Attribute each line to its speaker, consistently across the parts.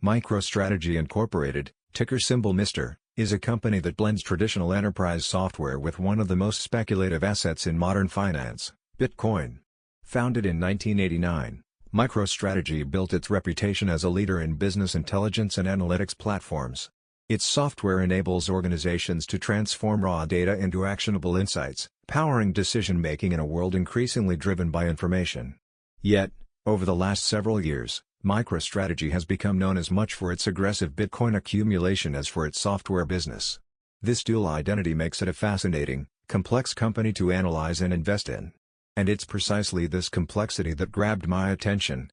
Speaker 1: MicroStrategy Incorporated, ticker symbol MR, is a company that blends traditional enterprise software with one of the most speculative assets in modern finance, Bitcoin. Founded in 1989, MicroStrategy built its reputation as a leader in business intelligence and analytics platforms. Its software enables organizations to transform raw data into actionable insights, powering decision-making in a world increasingly driven by information. Yet, over the last several years, MicroStrategy has become known as much for its aggressive Bitcoin accumulation as for its software business. This dual identity makes it a fascinating, complex company to analyze and invest in. And it's precisely this complexity that grabbed my attention.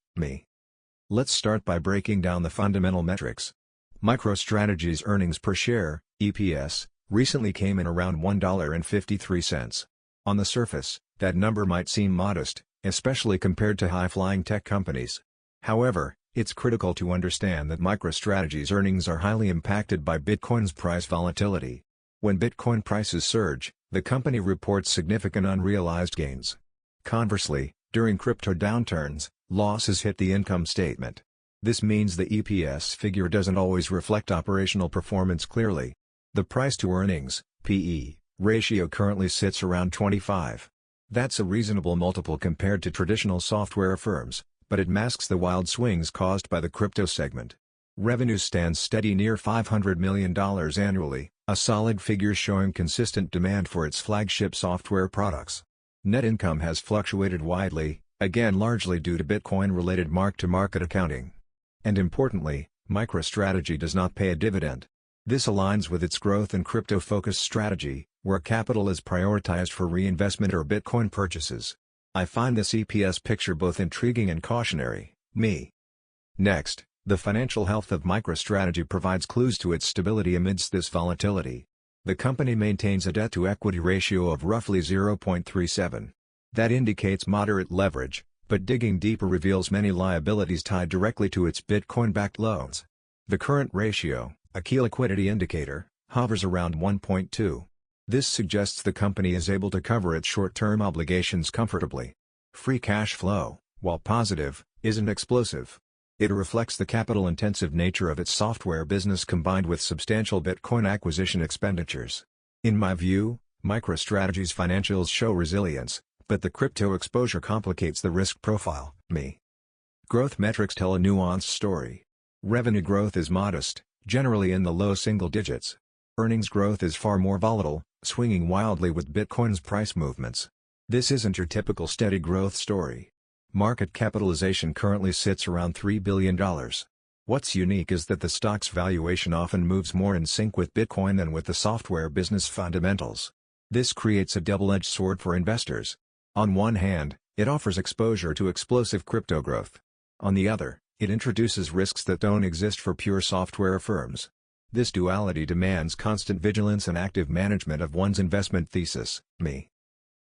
Speaker 1: Let's start by breaking down the fundamental metrics. MicroStrategy's earnings per share, EPS, recently came in around $1.53. On the surface, that number might seem modest, especially compared to high-flying tech companies. However, it's critical to understand that MicroStrategy's earnings are highly impacted by Bitcoin's price volatility. When Bitcoin prices surge, the company reports significant unrealized gains. Conversely, during crypto downturns, losses hit the income statement. This means the EPS figure doesn't always reflect operational performance clearly. The price-to-earnings (PE) ratio currently sits around 25. That's a reasonable multiple compared to traditional software firms, but it masks the wild swings caused by the crypto segment. Revenue stands steady near $500 million annually, a solid figure showing consistent demand for its flagship software products. Net income has fluctuated widely, again largely due to Bitcoin-related mark-to-market accounting. And importantly, MicroStrategy does not pay a dividend. This aligns with its growth and crypto-focused strategy, where capital is prioritized for reinvestment or Bitcoin purchases. I find this EPS picture both intriguing and cautionary. Next, the financial health of MicroStrategy provides clues to its stability amidst this volatility. The company maintains a debt-to-equity ratio of roughly 0.37. That indicates moderate leverage, but digging deeper reveals many liabilities tied directly to its Bitcoin-backed loans. The current ratio, a key liquidity indicator, hovers around 1.2. This suggests the company is able to cover its short-term obligations comfortably. Free cash flow, while positive, isn't explosive. It reflects the capital-intensive nature of its software business combined with substantial Bitcoin acquisition expenditures. In my view, MicroStrategy's financials show resilience, but the crypto exposure complicates the risk profile. Growth metrics tell a nuanced story. Revenue growth is modest, generally in the low single digits. Earnings growth is far more volatile, swinging wildly with Bitcoin's price movements. This isn't your typical steady growth story. Market capitalization currently sits around $3 billion. What's unique is that the stock's valuation often moves more in sync with Bitcoin than with the software business fundamentals. This creates a double-edged sword for investors. On one hand, it offers exposure to explosive crypto growth. On the other, it introduces risks that don't exist for pure software firms. This duality demands constant vigilance and active management of one's investment thesis.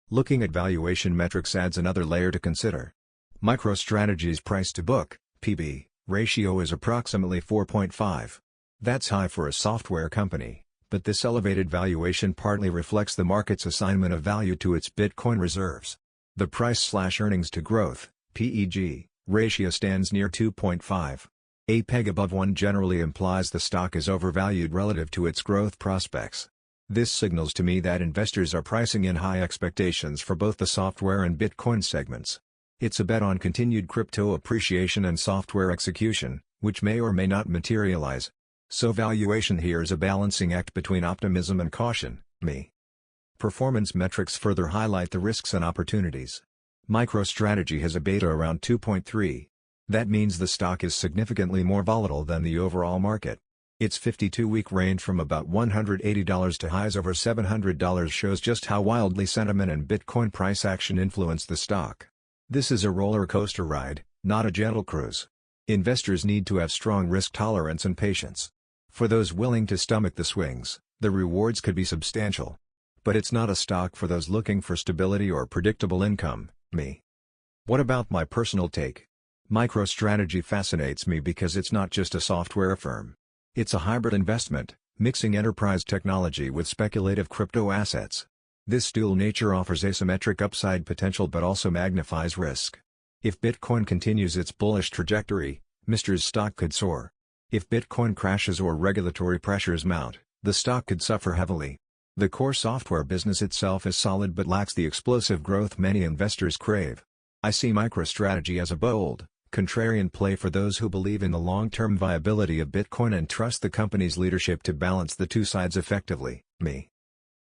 Speaker 1: Looking at valuation metrics adds another layer to consider. MicroStrategy's price-to-book (PB) ratio is approximately 4.5. That's high for a software company, but this elevated valuation partly reflects the market's assignment of value to its Bitcoin reserves. The price/earnings to growth (PEG) ratio stands near 2.5. A peg above 1 generally implies the stock is overvalued relative to its growth prospects. This signals to me that investors are pricing in high expectations for both the software and Bitcoin segments. It's a bet on continued crypto appreciation and software execution, which may or may not materialize. So valuation here is a balancing act between optimism and caution. Performance metrics further highlight the risks and opportunities. MicroStrategy has a beta around 2.3. That means the stock is significantly more volatile than the overall market. Its 52-week range from about $180 to highs over $700 shows just how wildly sentiment and Bitcoin price action influence the stock. This is a roller coaster ride, not a gentle cruise. Investors need to have strong risk tolerance and patience. For those willing to stomach the swings, the rewards could be substantial. But it's not a stock for those looking for stability or predictable income. What about my personal take? MicroStrategy fascinates me because it's not just a software firm. It's a hybrid investment, mixing enterprise technology with speculative crypto assets. This dual nature offers asymmetric upside potential but also magnifies risk. If Bitcoin continues its bullish trajectory, MR's stock could soar. If Bitcoin crashes or regulatory pressures mount, the stock could suffer heavily. The core software business itself is solid but lacks the explosive growth many investors crave. I see MicroStrategy as a bold, contrarian play for those who believe in the long-term viability of Bitcoin and trust the company's leadership to balance the two sides effectively.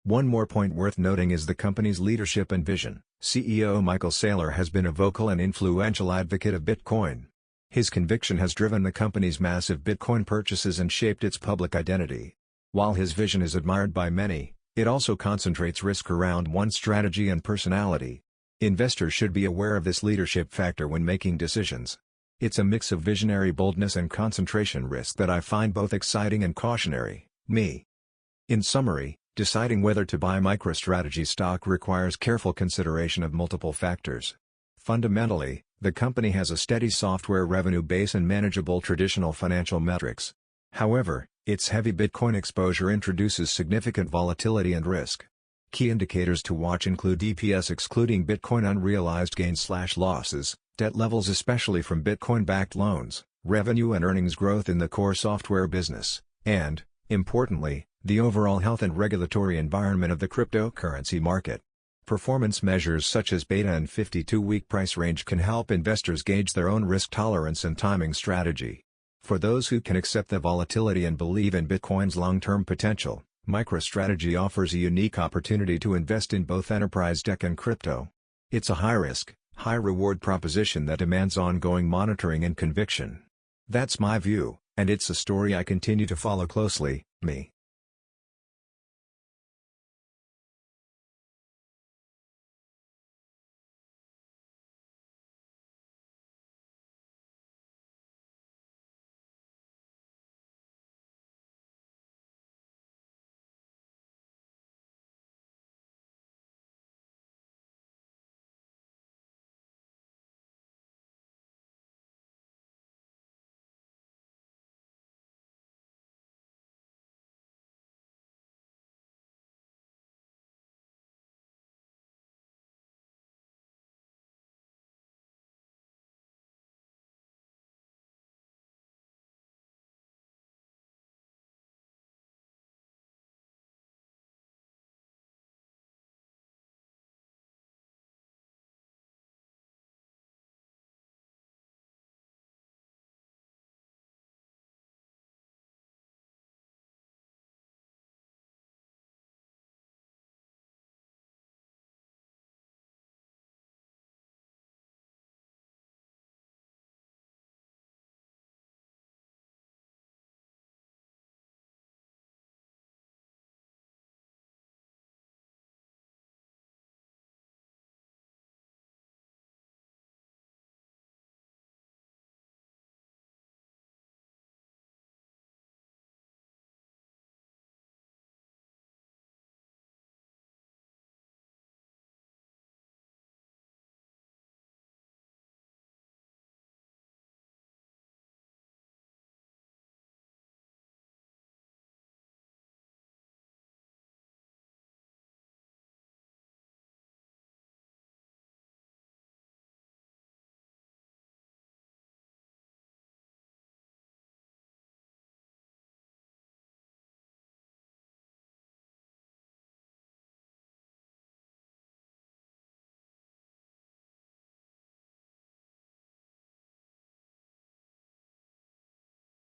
Speaker 1: One more point worth noting is the company's leadership and vision. CEO Michael Saylor has been a vocal and influential advocate of Bitcoin. His conviction has driven the company's massive Bitcoin purchases and shaped its public identity. While his vision is admired by many, it also concentrates risk around one strategy and personality. Investors should be aware of this leadership factor when making decisions. It's a mix of visionary boldness and concentration risk that I find both exciting and cautionary. In summary, deciding whether to buy MicroStrategy stock requires careful consideration of multiple factors. Fundamentally, the company has a steady software revenue base and manageable traditional financial metrics. However, its heavy Bitcoin exposure introduces significant volatility and risk. Key indicators to watch include EPS excluding Bitcoin unrealized gains/losses, debt levels especially from Bitcoin-backed loans, revenue and earnings growth in the core software business, and, importantly, the overall health and regulatory environment of the cryptocurrency market. Performance measures such as beta and 52-week price range can help investors gauge their own risk tolerance and timing strategy. For those who can accept the volatility and believe in Bitcoin's long-term potential, MicroStrategy offers a unique opportunity to invest in both enterprise tech and crypto. It's a high-risk, high-reward proposition that demands ongoing monitoring and conviction. That's my view, and it's a story I continue to follow closely.